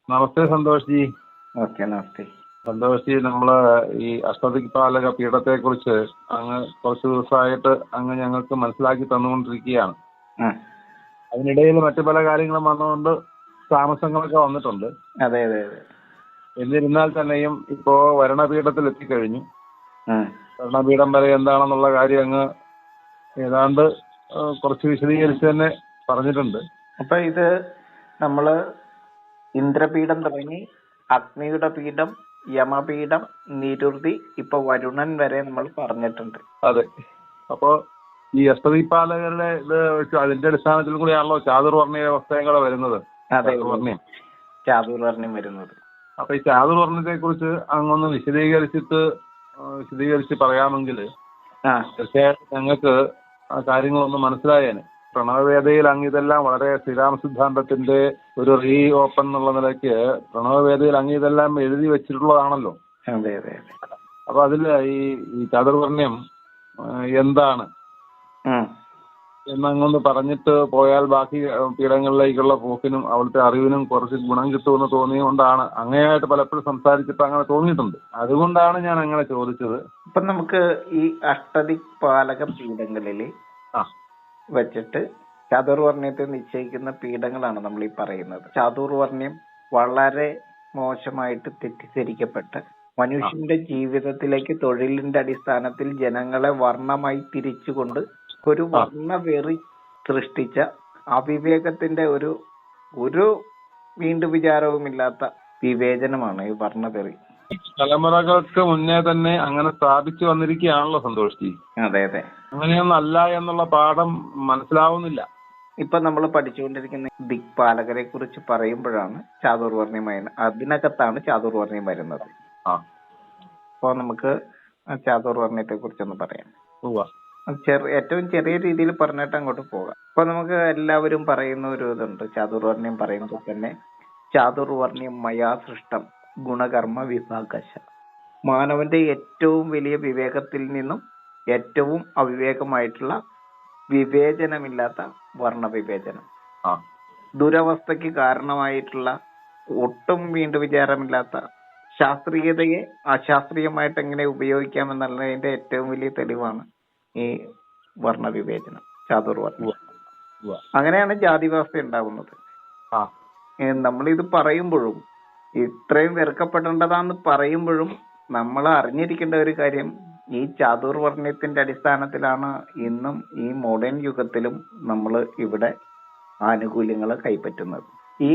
നമസ്തേ Santhosh G. Okay, നമസ്തേ Santhosh G, നമ്മള് ഈ അഷ്ടദിക്പാലക പീഠത്തെ കുറിച്ച് അങ്ങ് കുറച്ച് ദിവസമായിട്ട് അങ്ങ് ഞങ്ങൾക്ക് മനസ്സിലാക്കി തന്നുകൊണ്ടിരിക്കുകയാണ്. അതിനിടയിൽ മറ്റു പല കാര്യങ്ങളും വന്നുകൊണ്ട് താമസങ്ങളൊക്കെ വന്നിട്ടുണ്ട്. അതെ അതെ അതെ. എന്നിരുന്നാൽ തന്നെയും ഇപ്പോ വരണപീഠത്തിൽ എത്തിക്കഴിഞ്ഞു. വരണപീഠം വരെ എന്താണെന്നുള്ള കാര്യം അങ്ങ് ഏതാണ്ട് കുറച്ച് വിശദീകരിച്ച് തന്നെ പറഞ്ഞിട്ടുണ്ട്. അപ്പൊ ഇത് നമ്മള് ഇന്ദ്രപീഠം തുടങ്ങി അഗ്നിയുടെ പീഠം, യമപീഠം, നിരുതി, ഇപ്പൊ വരുണൻ വരെ നമ്മൾ പറഞ്ഞിട്ടുണ്ട്. അതെ. അപ്പോ ഈ അഷ്ടദിക്പാലകരുടെ ഇത് അതിന്റെ അടിസ്ഥാനത്തിൽ കൂടിയാണല്ലോ ചാതുർവർണ്ണ വ്യവസ്ഥയും കൂടെ വരുന്നത്. ചാതുർവർണ്ണ്യം വരുന്നത്. അപ്പൊ ഈ ചാതുർവർണ്ണത്തെ കുറിച്ച് അങ്ങൊന്ന് വിശദീകരിച്ച് പറയാമെങ്കിൽ തീർച്ചയായിട്ടും ഞങ്ങൾക്ക് ആ കാര്യങ്ങളൊന്ന് മനസ്സിലായേനെ. പ്രണവവേദയിൽ അങ്ങ് ഇതെല്ലാം വളരെ ശ്രീരാമ സിദ്ധാന്തത്തിന്റെ ഒരു റീ ഓപ്പൺ എന്നുള്ള നിലയ്ക്ക് പ്രണവവേദയിൽ അങ്ങ് ഇതെല്ലാം എഴുതി വെച്ചിട്ടുള്ളതാണല്ലോ. അതെ അതെ. അപ്പൊ അതില് ഈ ചാതുർവർണ്ണ്യം എന്താണ് എന്നങ്ങൊന്ന് പറഞ്ഞിട്ട് പോയാൽ ബാക്കി പീഠങ്ങളിലേക്കുള്ള പോക്കിനും അവിടുത്തെ അറിവിനും കുറച്ച് ഗുണം കിട്ടുമെന്ന് തോന്നിയുകൊണ്ടാണ് അങ്ങനെയായിട്ട് പലപ്പോഴും സംസാരിച്ചിട്ട് അങ്ങനെ തോന്നിയിട്ടുണ്ട്. അതുകൊണ്ടാണ് ഞാൻ അങ്ങനെ ചോദിച്ചത്. ഇപ്പൊ നമുക്ക് ഈ അഷ്ടദിക്പാലക പീഠങ്ങളില് വെച്ചിട്ട് ചാതുർവർണ്ണ്യത്തെ നിശ്ചയിക്കുന്ന പീഠങ്ങളാണ് നമ്മൾ ഈ പറയുന്നത്. ചാതുർവർണ്ണ്യം വളരെ മോശമായിട്ട് തെറ്റിദ്ധരിക്കപ്പെട്ട് മനുഷ്യന്റെ ജീവിതത്തിലേക്ക് തൊഴിലിന്റെ അടിസ്ഥാനത്തിൽ ജനങ്ങളെ വർണ്ണമായി തിരിച്ചുകൊണ്ട് ഒരു വർണ്ണവെറി സൃഷ്ടിച്ച അവിവേകത്തിന്റെ ഒരു വീണ്ടും വിചാരവുമില്ലാത്ത വിവേചനമാണ് ഈ വർണ്ണവെറി. തലമുറകൾക്ക് മുന്നേ തന്നെ അങ്ങനെ സ്ഥാപിച്ചു വന്നിരിക്കുകയാണല്ലോ സന്തോഷ് ജി. അതെ അതെ. അങ്ങനെയൊന്നല്ല എന്നുള്ള പാഠം മനസ്സിലാവുന്നില്ല. ഇപ്പൊ നമ്മൾ പഠിച്ചുകൊണ്ടിരിക്കുന്ന ദിക്പാലകരെ കുറിച്ച് പറയുമ്പോഴാണ് ചാതുർവർണ്ണ്യം, അതിനകത്താണ് ചാതുർവർണ്ണ്യം വരുന്നത്. അപ്പൊ നമുക്ക് ചാതുർവർണ്ണ്യത്തെ കുറിച്ചൊന്ന് പറയാം. ഏറ്റവും ചെറിയ രീതിയിൽ പറഞ്ഞിട്ട് അങ്ങോട്ട് പോകാം. ഇപ്പൊ നമുക്ക് എല്ലാവരും പറയുന്ന ഒരു ഇതുണ്ട്, ചാതുർവർണ്ണ്യം പറയുമ്പോൾ തന്നെ ചാതുർവർണ്ണ്യം മയാ സൃഷ്ടം ഗുണകർമ്മ വിഭാഗശ. മാനവന്റെ ഏറ്റവും വലിയ വിവേകത്തിൽ നിന്നും ഏറ്റവും അവിവേകമായിട്ടുള്ള വിവേചനമില്ലാത്ത വർണ്ണവിവേചനം, ദുരവസ്ഥയ്ക്ക് കാരണമായിട്ടുള്ള ഒട്ടും വീണ്ടും വിചാരമില്ലാത്ത ശാസ്ത്രീയതയെ അശാസ്ത്രീയമായിട്ട് എങ്ങനെ ഉപയോഗിക്കാമെന്നുള്ളതിന്റെ ഏറ്റവും വലിയ തെളിവാണ് ഈ വർണ്ണവിവേചനം, ചാതുർവർണ്ണ്യം. അങ്ങനെയാണ് ജാതി വ്യവസ്ഥ ഉണ്ടാകുന്നത്. നമ്മളിത് പറയുമ്പോഴും ഇത്രയും വെറുക്കപ്പെടേണ്ടതാന്ന് പറയുമ്പോഴും നമ്മൾ അറിഞ്ഞിരിക്കേണ്ട ഒരു കാര്യം, ഈ ചാതുർവർണ്ണ്യത്തിന്റെ അടിസ്ഥാനത്തിലാണ് ഇന്നും ഈ മോഡേൺ യുഗത്തിലും നമ്മൾ ഇവിടെ ആനുകൂല്യങ്ങൾ കൈപ്പറ്റുന്നത്. ഈ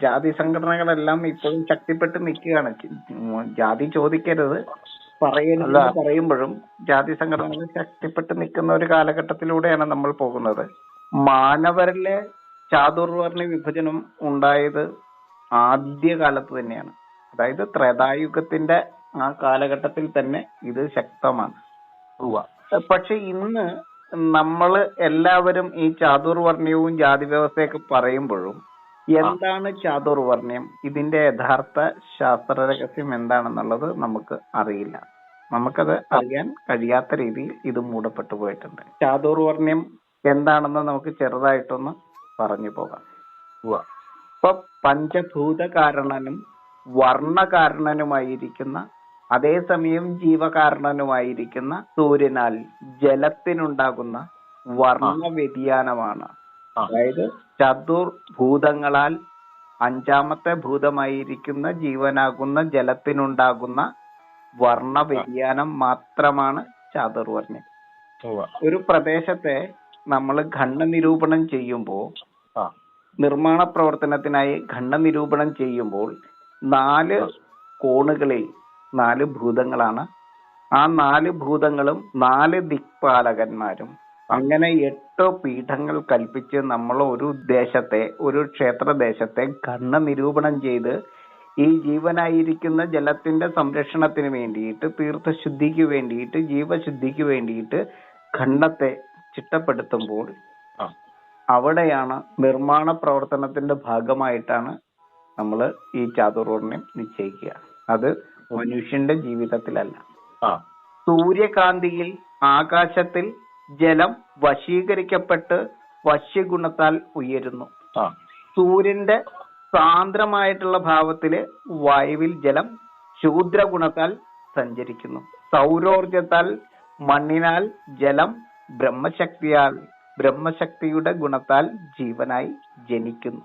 ജാതി സംഘടനകളെല്ലാം ഇപ്പോഴും ശക്തിപ്പെട്ട് നിൽക്കുകയാണ്. ജാതി ചോദിക്കരുത് പറയരുത് പറയുമ്പോഴും ജാതി സംഘടനകൾ ശക്തിപ്പെട്ട് നിൽക്കുന്ന ഒരു കാലഘട്ടത്തിലൂടെയാണ് നമ്മൾ പോകുന്നത്. മാനവരിലെ ചാതുർവർണ്ണ വിഭജനം ഉണ്ടായത് ആദ്യ കാലത്ത് തന്നെയാണ്. അതായത് ത്രേതായുഗത്തിന്റെ ആ കാലഘട്ടത്തിൽ തന്നെ ഇത് ശക്തമാണ്. പക്ഷെ ഇന്ന് നമ്മൾ എല്ലാവരും ഈ ചാതുർവർണ്ണ്യവും ജാതി വ്യവസ്ഥയൊക്കെ പറയുമ്പോഴും എന്താണ് ചാതുർവർണ്ണ്യം, ഇതിന്റെ യഥാർത്ഥ ശാസ്ത്ര രഹസ്യം എന്താണെന്നുള്ളത് നമുക്ക് അറിയില്ല. നമുക്കത് അറിയാൻ കഴിയാത്ത രീതിയിൽ ഇത് മൂടപ്പെട്ടു പോയിട്ടുണ്ട്. ചാതുർവർണ്ണ്യം എന്താണെന്ന് നമുക്ക് ചെറുതായിട്ടൊന്ന് പറഞ്ഞു പോകാം. ഇപ്പൊ പഞ്ചഭൂത കാരണനും വർണ്ണകാരണനുമായിരിക്കുന്ന അതേസമയം ജീവകാരണനുമായിരിക്കുന്ന സൂര്യനാൽ ജലത്തിനുണ്ടാകുന്ന വർണ്ണ വ്യതിയാനമാണ്. അതായത് ചതുർഭൂതങ്ങളാൽ അഞ്ചാമത്തെ ഭൂതമായിരിക്കുന്ന ജീവനാകുന്ന ജലത്തിനുണ്ടാകുന്ന വർണ്ണ വ്യതിയാനം മാത്രമാണ് ചാതുർവർണ്ണ്യം. ഒരു പ്രദേശത്തെ നമ്മൾ ഖണ്ഡനിരൂപണം ചെയ്യുമ്പോൾ, നിർമ്മാണ പ്രവർത്തനത്തിനായി ഖണ്ഡനിരൂപണം ചെയ്യുമ്പോൾ 4 കോണുകളിൽ 4 ഭൂതങ്ങളാണ്. ആ 4 ഭൂതങ്ങളും 4 ദിക്പാലകന്മാരും അങ്ങനെ 8 പീഠങ്ങൾ കൽപ്പിച്ച് നമ്മൾ ഒരു ദേശത്തെ, ഒരു ക്ഷേത്രദേശത്തെ ഖണ്ഡനിരൂപണം ചെയ്ത് ഈ ജീവനായിരിക്കുന്ന ജലത്തിന്റെ സംരക്ഷണത്തിന് വേണ്ടിയിട്ട്, തീർത്ഥശുദ്ധിക്ക് വേണ്ടിയിട്ട്, ജീവശുദ്ധിക്ക് വേണ്ടിയിട്ട് ഖണ്ഡത്തെ ചിട്ടപ്പെടുത്തുമ്പോൾ അവിടെയാണ് നിർമ്മാണ പ്രവർത്തനത്തിന്റെ ഭാഗമായിട്ടാണ് നമ്മൾ ഈ ചാതുർവർണ്ണ്യം നിശ്ചയിക്കുക. അത് മനുഷ്യന്റെ ജീവിതത്തിലല്ല. സൂര്യകാന്തിയിൽ ആകാശത്തിൽ ജലം വശീകരിക്കപ്പെട്ട് വശ്യഗുണത്താൽ ഉയരുന്നു. സൂര്യന്റെ സാന്ദ്രമായിട്ടുള്ള ഭാവത്തില് വായുവിൽ ജലം ശൂദ്രഗുണത്താൽ സഞ്ചരിക്കുന്നു. സൗരോർജത്താൽ മണ്ണിനാൽ ജലം ബ്രഹ്മശക്തിയുടെ ഗുണത്താൽ ജീവനായി ജനിക്കുന്നു.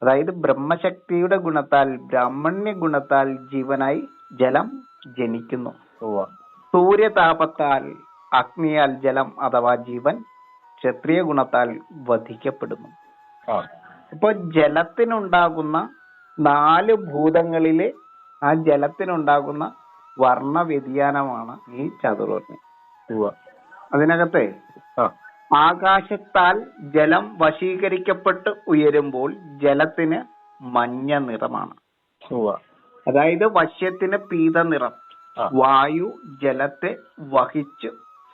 അതായത് ബ്രഹ്മശക്തിയുടെ ഗുണത്താൽ, ബ്രാഹ്മണ്യ ഗുണത്താൽ ജീവനായി ജലം ജനിക്കുന്നു. സൂര്യതാപത്താൽ, അഗ്നിയാൽ ജലം അഥവാ ജീവൻ ക്ഷത്രിയ ഗുണത്താൽ വധിക്കപ്പെടുന്നു. അപ്പൊ ജലത്തിനുണ്ടാകുന്ന 4 ഭൂതങ്ങളിലെ ആ ജലത്തിനുണ്ടാകുന്ന വർണ്ണ വ്യതിയാനമാണ് ഈ ചതുർവർണ്ണ്യം. അതിനകത്തെ ആകാശത്താൽ ജലം വശീകരിക്കപ്പെട്ട് ഉയരുമ്പോൾ ജലത്തിന് മഞ്ഞ നിറമാണ്. അതായത് വശ്യത്തിന് പീത നിറം. വായു ജലത്തെ വഹിച്ച്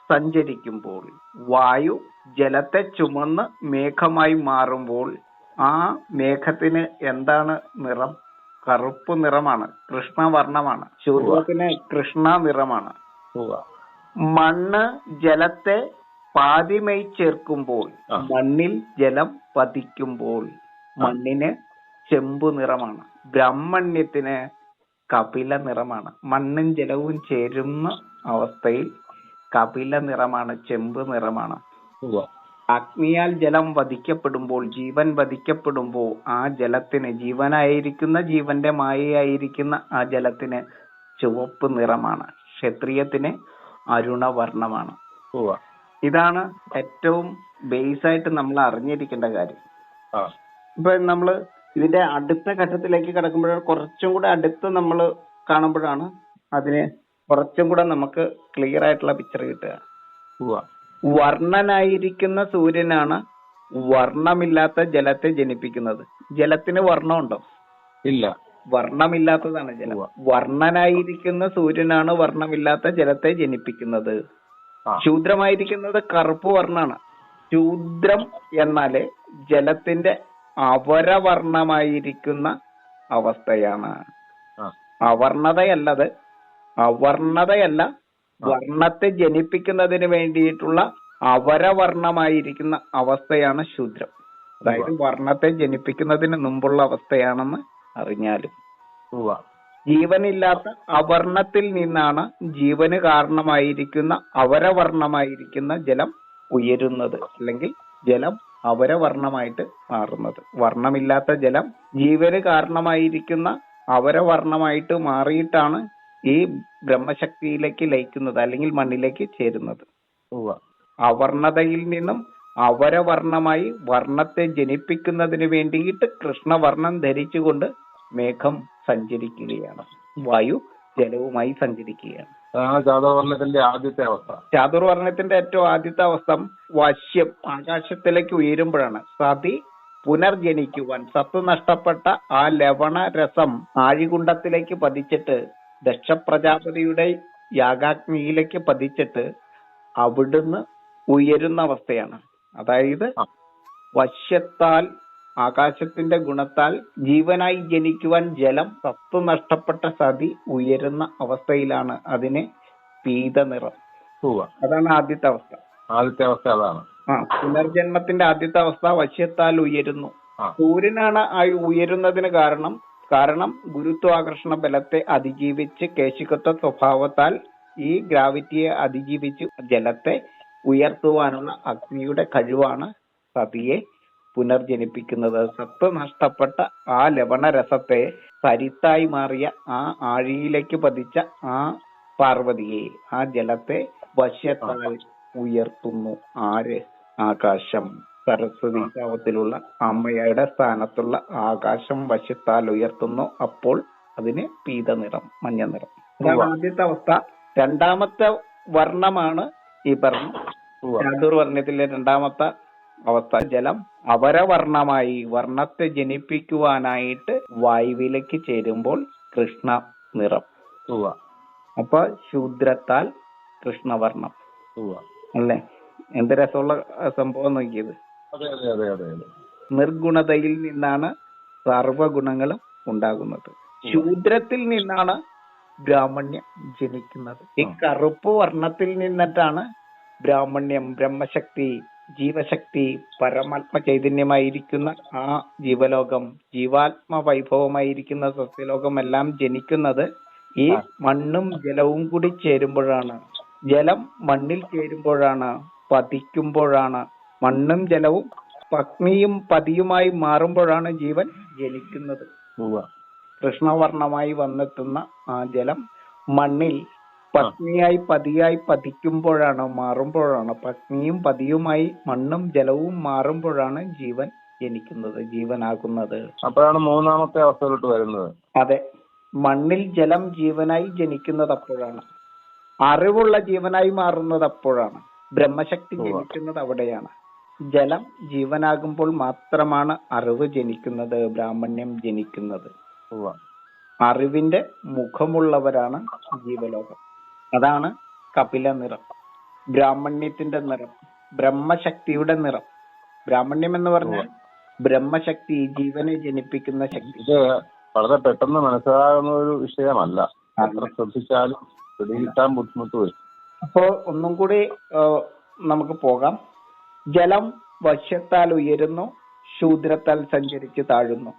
സഞ്ചരിക്കുമ്പോൾ, വായു ജലത്തെ ചുമന്ന് മേഘമായി മാറുമ്പോൾ ആ മേഘത്തിന് എന്താണ് നിറം? കറുപ്പ് നിറമാണ്, കൃഷ്ണവർണ്ണമാണ്. ശൂദ്രത്തിന് കൃഷ്ണ നിറമാണ്. മണ്ണ് ജലത്തെ പാതിമൈ ചേർക്കുമ്പോൾ, മണ്ണിൽ ജലം പതിക്കുമ്പോൾ മണ്ണിന് ചെമ്പു നിറമാണ്. ബ്രാഹ്മണ്യത്തിന് കപില നിറമാണ്. മണ്ണും ജലവും ചേരുന്ന അവസ്ഥയിൽ കപില നിറമാണ്, ചെമ്പ് നിറമാണ്. അഗ്നിയാൽ ജലം വധിക്കപ്പെടുമ്പോൾ, ജീവൻ വധിക്കപ്പെടുമ്പോൾ ആ ജലത്തിന്, ജീവനായിരിക്കുന്ന ജീവന്റെ മായയായിരിക്കുന്ന ആ ജലത്തിന് ചുവപ്പ് നിറമാണ്. ക്ഷത്രിയത്തിന് അരുണവർണ്ണമാണ്. ഇതാണ് ഏറ്റവും ബേസ് ആയിട്ട് നമ്മൾ അറിഞ്ഞിരിക്കേണ്ട കാര്യം. ഇപ്പൊ നമ്മള് ഇതിന്റെ അടുത്ത ഘട്ടത്തിലേക്ക് കടക്കുമ്പോഴാണ്, കുറച്ചും കൂടെ അടുത്ത് നമ്മൾ കാണുമ്പോഴാണ് അതിന് കുറച്ചും കൂടെ നമുക്ക് ക്ലിയർ ആയിട്ടുള്ള പിക്ചർ കിട്ടുക. വർണ്ണനായിരിക്കുന്ന സൂര്യനാണ് വർണ്ണമില്ലാത്ത ജലത്തെ ജനിപ്പിക്കുന്നത്. ജലത്തിന് വർണ്ണമുണ്ടോ? ഇല്ല. വർണ്ണമില്ലാത്തതാണ് ജലം. വർണ്ണനായിരിക്കുന്ന സൂര്യനാണ് വർണ്ണമില്ലാത്ത ജലത്തെ ജനിപ്പിക്കുന്നത്. ശൂദ്രമായിരിക്കുന്നത് കറുപ്പ് വർണ്ണാണ്. ശൂദ്രം എന്നാല് ജലത്തിന്റെ അപരവർണ്ണമായിരിക്കുന്ന അവസ്ഥയാണ്. അവർണതയല്ലത്, അവർണതയല്ല, വർണ്ണത്തെ ജനിപ്പിക്കുന്നതിന് വേണ്ടിയിട്ടുള്ള അപരവർണ്ണമായിരിക്കുന്ന അവസ്ഥയാണ് ശൂദ്രം. അതായത് വർണ്ണത്തെ ജനിപ്പിക്കുന്നതിന് മുമ്പുള്ള അവസ്ഥയാണെന്ന് അറിഞ്ഞാലും. ജീവനില്ലാത്ത അവർണത്തിൽ നിന്നാണ് ജീവന് കാരണമായിരിക്കുന്ന അപരവർണ്ണമായിരിക്കുന്ന ജലം ഉയരുന്നത്, അല്ലെങ്കിൽ ജലം അപരവർണ്ണമായിട്ട് മാറുന്നത്. വർണ്ണമില്ലാത്ത ജലം ജീവന് കാരണമായിരിക്കുന്ന അപരവർണ്ണമായിട്ട് മാറിയിട്ടാണ് ഈ ബ്രഹ്മശക്തിയിലേക്ക് ലയിക്കുന്നത്, അല്ലെങ്കിൽ മണ്ണിലേക്ക് ചേരുന്നത്. അവർണതയിൽ നിന്നും അപരവർണ്ണമായി വർണ്ണത്തെ ജനിപ്പിക്കുന്നതിന് വേണ്ടിയിട്ട് കൃഷ്ണവർണ്ണം ധരിച്ചുകൊണ്ട് മേഘം സഞ്ചരിക്കുകയാണ്. വായു ജലവുമായി സഞ്ചരിക്കുകയാണ്. ചാതുർവർണ്ണത്തിന്റെ ആദ്യത്തെ അവസ്ഥ. ചാതുർവർണ്ണത്തിന്റെ ഏറ്റവും ആദ്യത്തെ അവസ്ഥ വശ്യം, ആകാശത്തിലേക്ക് ഉയരുമ്പോഴാണ്. സതി പുനർജനിക്കുവാൻ, സത്ത് നഷ്ടപ്പെട്ട ആ ലവണ രസം ആഴികുണ്ടത്തിലേക്ക് പതിച്ചിട്ട്, ദക്ഷ പ്രജാപതിയുടെ യാഗാഗ്നിയിലേക്ക് പതിച്ചിട്ട് അവിടുന്ന് ഉയരുന്ന അവസ്ഥയാണ്. അതായത് വശ്യത്താൽ, ആകാശത്തിന്റെ ഗുണത്താൽ ജീവനായി ജനിക്കുവാൻ ജലം, സത്ത് നഷ്ടപ്പെട്ട സതി ഉയരുന്ന അവസ്ഥയിലാണ്. അതിന് പീത നിറം. അതാണ് ആദ്യത്തെ അവസ്ഥ. അതാണ്. പുനർജന്മത്തിന്റെ ആദ്യത്തെ അവസ്ഥ വശ്യത്താൽ ഉയരുന്നു. സൂര്യനാണ് ആ ഉയരുന്നതിന് കാരണം ഗുരുത്വാകർഷണ ബലത്തെ അതിജീവിച്ച് കേശികത്വ സ്വഭാവത്താൽ ഈ ഗ്രാവിറ്റിയെ അതിജീവിച്ച് ജലത്തെ ഉയർത്തുവാനുള്ള അഗ്നിയുടെ കഴിവാണ് സതിയെ പുനർജനിപ്പിക്കുന്നത്. സത്ത് നഷ്ടപ്പെട്ട ആ ലവണരസത്തെ സരിത്തായി മാറിയ ആ ആഴിയിലേക്ക് പതിച്ച ആ പാർവതിയെ, ആ ജലത്തെ വശ്യത്താൽ ഉയർത്തുന്നു. ആര്? ആകാശം. സരസ്വതി ഭാവത്തിലുള്ള അമ്മയുടെ സ്ഥാനത്തുള്ള ആകാശം വശ്യത്താൽ ഉയർത്തുന്നു. അപ്പോൾ അതിന് പീത നിറം, മഞ്ഞ നിറം. അതാണ് ആദ്യത്തെ അവസ്ഥ. രണ്ടാമത്തെ വർണ്ണമാണ് ഈ പറഞ്ഞ ചാതുർവർണ്ണത്തിലെ രണ്ടാമത്തെ അവസ്ഥ. ജലം അപരവർണ്ണമായി വർണ്ണത്തെ ജനിപ്പിക്കുവാനായിട്ട് വായുവിലേക്ക് ചേരുമ്പോൾ കൃഷ്ണ നിറം. അപ്പൊ ശൂദ്രത്താൽ കൃഷ്ണവർണ്ണം അല്ലേ? എന്ത് രസമുള്ള സംഭവം നോക്കിയത്. നിർഗുണതയിൽ നിന്നാണ് സർവഗുണങ്ങളും ഉണ്ടാകുന്നത്. ശൂദ്രത്തിൽ നിന്നാണ് ബ്രാഹ്മണ്യം ജനിക്കുന്നത്. ഈ കറുപ്പ് വർണ്ണത്തിൽ നിന്നിട്ടാണ് ബ്രാഹ്മണ്യം, ബ്രഹ്മശക്തി ജീവശക്തി, പരമാത്മ ചൈതന്യമായിരിക്കുന്ന ആ ജീവലോകം, ജീവാത്മ വൈഭവമായിരിക്കുന്ന സസ്യലോകം എല്ലാം ജനിക്കുന്നത് ഈ മണ്ണും ജലവും കൂടി ചേരുമ്പോഴാണ്. ജലം മണ്ണിൽ ചേരുമ്പോഴാണ്, പതിക്കുമ്പോഴാണ്. മണ്ണും ജലവും പത്നിയും പതിയുമായി മാറുമ്പോഴാണ് ജീവൻ ജനിക്കുന്നത്. കൃഷ്ണവർണ്ണമായി വന്നെത്തുന്ന ആ ജലം മണ്ണിൽ പത്നിയായി പതിയായി പതിക്കുമ്പോഴാണ്, മാറുമ്പോഴാണ്, പത്നിയും പതിയുമായി മണ്ണും ജലവും മാറുമ്പോഴാണ് ജീവൻ ജനിക്കുന്നത്, ജീവനാകുന്നത്. അപ്പോഴാണ് മൂന്നാമത്തെ അവസ്ഥയിലോട്ട് വരുന്നത്. അതെ, മണ്ണിൽ ജലം ജീവനായി ജനിക്കുന്നത് അപ്പോഴാണ്. അറിവുള്ള ജീവനായി മാറുന്നത് അപ്പോഴാണ്. ബ്രഹ്മശക്തി ജനിക്കുന്നത് അവിടെയാണ്. ജലം ജീവനാകുമ്പോൾ മാത്രമാണ് അറിവ് ജനിക്കുന്നത്, ബ്രാഹ്മണ്യം ജനിക്കുന്നത്. അറിവിന്റെ മുഖമുള്ളവരാണ് ജീവലോകം. അതാണ് കപില നിറം, ബ്രാഹ്മണ്യത്തിന്റെ നിറം, ബ്രഹ്മശക്തിയുടെ നിറം. ബ്രാഹ്മണ്യം എന്ന് പറഞ്ഞാൽ ബ്രഹ്മശക്തി, ജീവനെ ജനിപ്പിക്കുന്ന ശക്തി. ഇത് വളരെ പെട്ടെന്ന് മനസ്സിലാകുന്ന ഒരു വിഷയമല്ല. എത്ര ശ്രദ്ധിച്ചാലും പിടികിട്ടാൻ ബുദ്ധിമുട്ട് വരും. അപ്പോ ഒന്നും കൂടി നമുക്ക് പോകാം. ജലം വശ്യത്താൽ ഉയരുന്നു, ശൂദ്രത്താൽ സഞ്ചരിച്ച് താഴുന്നു.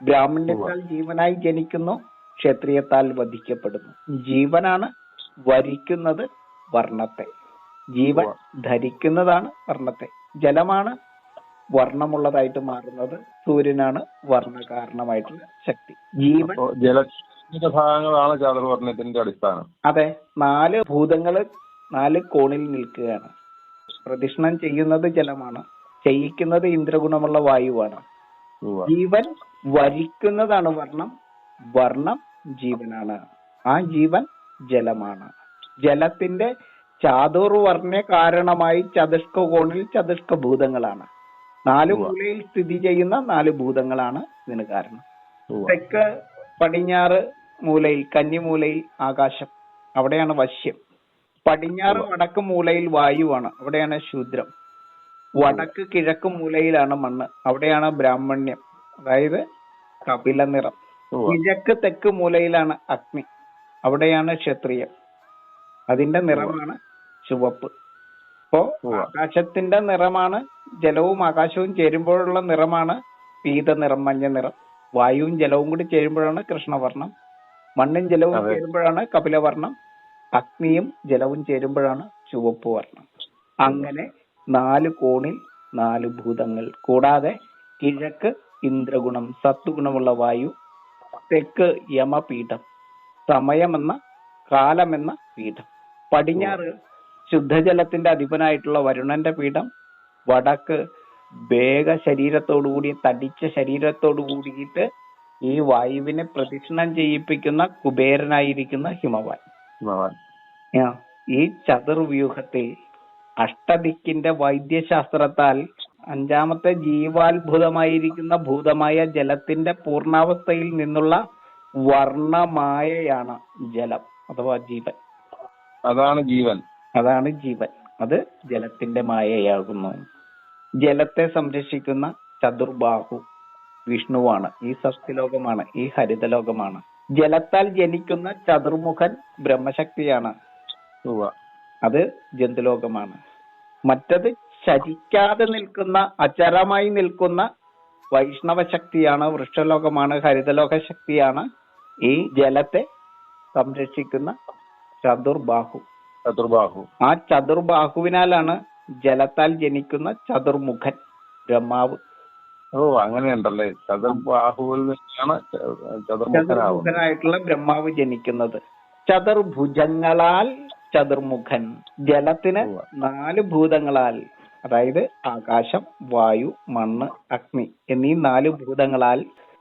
ബ്രാഹ്മണ്യത്താൽ ജീവനായി ജനിക്കുന്നു, ക്ഷത്രിയത്താൽ വധിക്കപ്പെടുന്നു. ജീവനാണ് വരിക്കുന്നത് വർണ്ണത്തെ, ജീവൻ ധരിക്കുന്നതാണ് വർണ്ണത്തെ. ജലമാണ് വർണ്ണമുള്ളതായിട്ട് മാറുന്നത്, സൂര്യനാണ് വർണ്ണ കാരണമായിട്ടുള്ള ശക്തി. ജീവൻ ജലത്തിന്റെ ഭാഗങ്ങളാണ് ചാതുർവർണ്ണത്തിന്റെ അടിസ്ഥാനം. അതെ, 4 ഭൂതങ്ങള് 4 കോണിൽ നിൽക്കുകയാണ്. പ്രദക്ഷിണം ചെയ്യുന്നത് ജലമാണ്, ചെയ്യിക്കുന്നത് ഇന്ദ്രഗുണമുള്ള വായുവാണ്. ജീവൻ വരിക്കുന്നതാണ് വർണ്ണം, വർണ്ണം ജീവനാണ്, ആ ജീവൻ ജലമാണ്. ജലത്തിന്റെ ചാതുർവർണ്ണ കാരണമായി ചതുഷ്ക കോണിൽ ചതുഷ്ക ഭൂതങ്ങളാണ്. 4 മൂലയിൽ സ്ഥിതി ചെയ്യുന്ന 4 ഭൂതങ്ങളാണ് ഇതിന് കാരണം. തെക്ക് പടിഞ്ഞാറ് മൂലയിൽ, കന്നിമൂലയിൽ ആകാശം, അവിടെയാണ് വശ്യം. പടിഞ്ഞാറ് വടക്ക് മൂലയിൽ വായുവാണ്, അവിടെയാണ് ശൂദ്രം. വടക്ക് കിഴക്ക് മൂലയിലാണ് മണ്ണ്, അവിടെയാണ് ബ്രാഹ്മണ്യം, അതായത് കപില നിറം. കിഴക്ക് തെക്ക് മൂലയിലാണ് അഗ്നി, അവിടെയാണ് ക്ഷത്രിയം, അതിന്റെ നിറമാണ് ചുവപ്പ്. അപ്പോ ആകാശത്തിന്റെ നിറമാണ്, ജലവും ആകാശവും ചേരുമ്പോഴുള്ള നിറമാണ് പീത നിറം, മഞ്ഞ നിറം. വായുവും ജലവും കൂടി ചേരുമ്പോഴാണ് കൃഷ്ണവർണ്ണം. മണ്ണും ജലവും ചേരുമ്പോഴാണ് കപിലവർണ്ണം. അഗ്നിയും ജലവും ചേരുമ്പോഴാണ് ചുവപ്പ് വർണ്ണം. അങ്ങനെ 4 കോണിൽ 4 ഭൂതങ്ങൾ. കൂടാതെ കിഴക്ക് ഇന്ദ്രഗുണം, സത്വഗുണമുള്ള വായു. തെക്ക് യമപീഠം, സമയമെന്ന കാലമെന്ന പീഠം. പടിഞ്ഞാറ് ശുദ്ധജലത്തിന്റെ അധിപനായിട്ടുള്ള വരുണന്റെ പീഠം. വടക്ക് വേഗ ശരീരത്തോടുകൂടി, തടിച്ച ശരീരത്തോടു കൂടിയിട്ട് ഈ വായുവിനെ പ്രദക്ഷിണം ചെയ്യിപ്പിക്കുന്ന കുബേരനായിരിക്കുന്ന ഹിമവാൻ. ഈ ചതുർവ്യൂഹത്തിൽ അഷ്ടദിക്കിന്റെ വൈദ്യശാസ്ത്രത്താൽ 5ാമത്തെ ജീവാത്ഭുതമായിരിക്കുന്ന ഭൂതമായ ജലത്തിന്റെ പൂർണ്ണാവസ്ഥയിൽ നിന്നുള്ള വർണ്ണമായയാണ് ജലം അഥവാ ജീവൻ. അതാണ് ജീവൻ, അതാണ് ജീവൻ. അത് ജലത്തിന്റെ മായയാകുന്നു. ജലത്തെ സംരക്ഷിക്കുന്ന ചതുർബാഹു വിഷ്ണുവാണ്, ഈ സസ്യലോകമാണ്, ഈ ഹരിതലോകമാണ്. ജലത്താൽ ജനിക്കുന്ന ചതുർമുഖൻ ബ്രഹ്മശക്തിയാണ്, അത് ജന്തുലോകമാണ്. മറ്റത് ചരിക്കാതെ നിൽക്കുന്ന, അചരമായി നിൽക്കുന്ന വൈഷ്ണവ ശക്തിയാണ്, വൃക്ഷലോകമാണ്, ഹരിതലോക ശക്തിയാണ്. ഈ ജലത്തെ സംരക്ഷിക്കുന്ന ചതുർബാഹു. ആ ചതുർബാഹുവിനാലാണ് ജലത്താൽ ജനിക്കുന്ന ചതുർമുഖൻ ബ്രഹ്മാവ്. അങ്ങനെയുണ്ടല്ലേ, ചതുർബാഹുവിൽ നിന്നാണ് ചതുർമുഖനായിട്ടുള്ള ബ്രഹ്മാവ് ജനിക്കുന്നത്. ചതുർഭുജങ്ങളാൽ ചതുർമുഖൻ. ജലത്തിന് 4 ഭൂതങ്ങളാൽ, അതായത് ആകാശം, വായു, മണ്ണ്, അഗ്നി എന്നീ 4 ഭൂതങ്ങളാൽ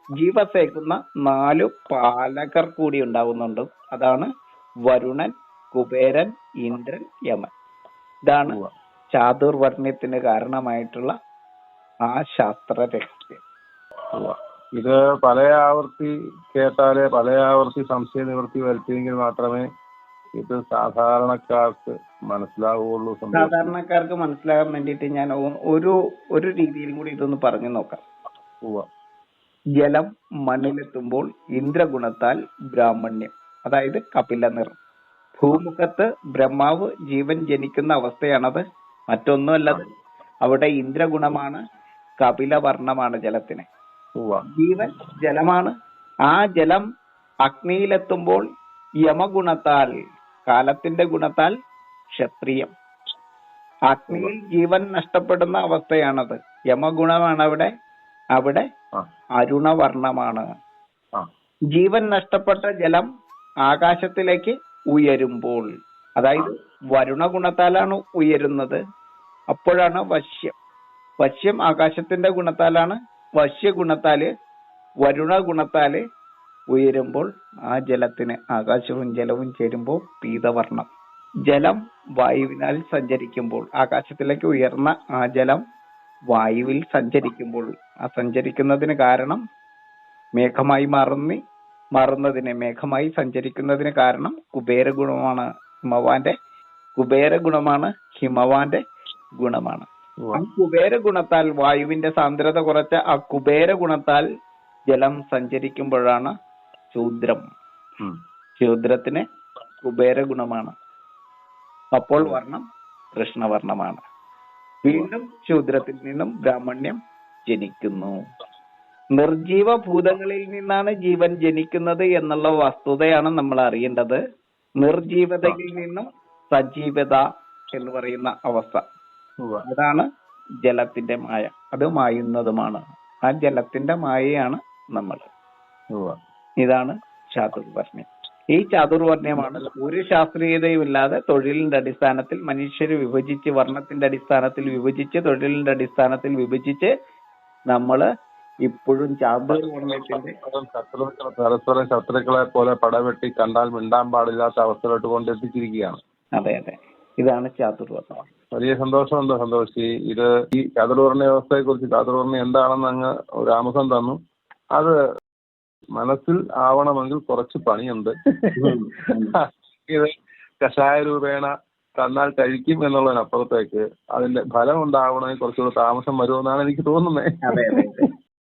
ജീവസേക്കുന്ന 4 പാലകർ കൂടി ഉണ്ടാവുന്നുണ്ട്. അതാണ് വരുണൻ, കുബേരൻ, ഇന്ദ്രൻ, യമൻ. ഇതാണ് ചാതുർവർണ്ണയത്തിന് കാരണമായിട്ടുള്ള ആ ശാസ്ത്ര രഹസ്യം. ഇത് പല ആവർത്തി കേട്ടാലേ, പല ആവർത്തി സംശയ നിവൃത്തി വരുത്തിയെങ്കിൽ മാത്രമേ ഇത് സാധാരണക്കാർക്ക് മനസ്സിലാവുള്ളൂ. സാധാരണക്കാർക്ക് മനസ്സിലാകാൻ വേണ്ടിയിട്ട് ഞാൻ ഒരു രീതിയിലും കൂടി ഇതൊന്ന് പറഞ്ഞു നോക്കാം. ജലം മണ്ണിലെത്തുമ്പോൾ ഇന്ദ്രഗുണത്താൽ ബ്രാഹ്മണ്യം, അതായത് കപില നിറം. ഭൂമുഖത്ത് ബ്രഹ്മാവ് ജീവൻ ജനിക്കുന്ന അവസ്ഥയാണത്, മറ്റൊന്നുമല്ലത്. അവിടെ ഇന്ദ്രഗുണമാണ്, കപിലവർണ്ണമാണ് ജലത്തിന്. ഉവ്വ. ജീവൻ ജലമാണ്. ആ ജലം അഗ്നിയിലെത്തുമ്പോൾ യമഗുണത്താൽ, കാലത്തിന്റെ ഗുണത്താൽ ക്ഷത്രിയം. അഗ്നിയിൽ ജീവൻ നഷ്ടപ്പെടുന്ന അവസ്ഥയാണത്. യമഗുണമാണ് അവിടെ. അവിടെ അരുണവർണ്ണമാണ്. ജീവൻ നഷ്ടപ്പെട്ട ജലം ആകാശത്തിലേക്ക് ഉയരുമ്പോൾ, അതായത് വരുണഗുണത്താലാണ് ഉയരുന്നത്. അപ്പോഴാണ് വശ്യം. വശ്യം ആകാശത്തിന്റെ ഗുണത്താലാണ്. വശ്യഗുണത്താല്, വരുണ ഗുണത്താല് ഉയരുമ്പോൾ ആ ജലത്തിന്, ആകാശവും ജലവും ചേരുമ്പോൾ പീതവർണം. ജലം വായുവിനാൽ സഞ്ചരിക്കുമ്പോൾ, ആകാശത്തിലേക്ക് ഉയർന്ന ആ ജലം വായുവിൽ സഞ്ചരിക്കുമ്പോൾ, ആ സഞ്ചരിക്കുന്നതിന് കാരണം മേഘമായി മാറുന്നതിന്, മേഘമായി സഞ്ചരിക്കുന്നതിന് കാരണം കുബേര ഗുണമാണ്. കുബേര ഗുണമാണ് ഹിമവാന്റെ ഗുണമാണ്. ആ കുബേര ഗുണത്താൽ, വായുവിന്റെ സാന്ദ്രത കുറച്ച ആ കുബേര ഗുണത്താൽ ജലം സഞ്ചരിക്കുമ്പോഴാണ് ശൂദ്രം. ശൂദ്രത്തിന് കുബേര ഗുണമാണ്. അപ്പോൾ വർണ്ണം കൃഷ്ണവർണ്ണമാണ്. വീണ്ടും ശൂദ്രത്തിൽ നിന്നും ബ്രാഹ്മണ്യം ജനിക്കുന്നു. നിർജീവ ഭൂതങ്ങളിൽ നിന്നാണ് ജീവൻ ജനിക്കുന്നത് എന്നുള്ള വസ്തുതയാണ് നമ്മൾ അറിയേണ്ടത്. നിർജീവതയിൽ നിന്നും സജീവത എന്ന് പറയുന്ന അവസ്ഥ, അതാണ് ജലത്തിന്റെ മായ. അത് മായുന്നതുമാണ്. ആ ജലത്തിന്റെ മായയാണ് നമ്മൾ. ഇതാണ് ചാതുർവർണ്ണ്യം. ഈ ചാതുർവർണ്ണ്യമാണ് ഒരു ശാസ്ത്രീയതയും ഇല്ലാതെ തൊഴിലിന്റെ അടിസ്ഥാനത്തിൽ മനുഷ്യർ വിഭജിച്ച്, വർണ്ണത്തിന്റെ അടിസ്ഥാനത്തിൽ വിഭജിച്ച്, തൊഴിലിന്റെ അടിസ്ഥാനത്തിൽ വിഭജിച്ച് നമ്മള് ഇപ്പോഴും ചാതുർവർണ്ണ്യത്തിന്റെ പരസ്പരം ശത്രുക്കളെ പോലെ പടവെട്ടി കണ്ടാൽ മിണ്ടാൻ പാടില്ലാത്ത അവസ്ഥയിലോട്ട് കൊണ്ടെത്തിച്ചിരിക്കുകയാണ്. അതെ അതെ, ഇതാണ് ചാതുർവർണ്ണം. വലിയ സന്തോഷമുണ്ട് സന്തോഷി. ഇത് ഈ ചാതുർവർണ്ണ വ്യവസ്ഥയെ കുറിച്ച്, ചാതുർവർണ്ണം എന്താണെന്ന് അങ്ങ് ഒരു ആമുഖം തന്നു. അത് മനസ്സിൽ ആവണമെങ്കിൽ കുറച്ച് പണിയുണ്ട്. ഇത് കഷായ രൂപേണ തന്നാൽ കഴിക്കും എന്നുള്ളതിനപ്പുറത്തേക്ക് അതിന്റെ ഫലം ഉണ്ടാവണമെങ്കിൽ കുറച്ചുകൂടെ താമസം വരുമെന്നാണ് എനിക്ക് തോന്നുന്നത്.